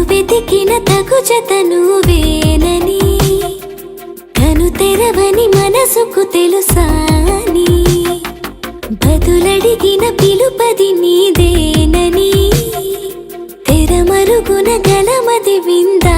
వెతికిన తగు జత నువ్వేనని కను తెరవని మనసుకు తెలుసాని బదులడిగిన పిలుపది నీదేనని తెరమరుగున గలమది విందా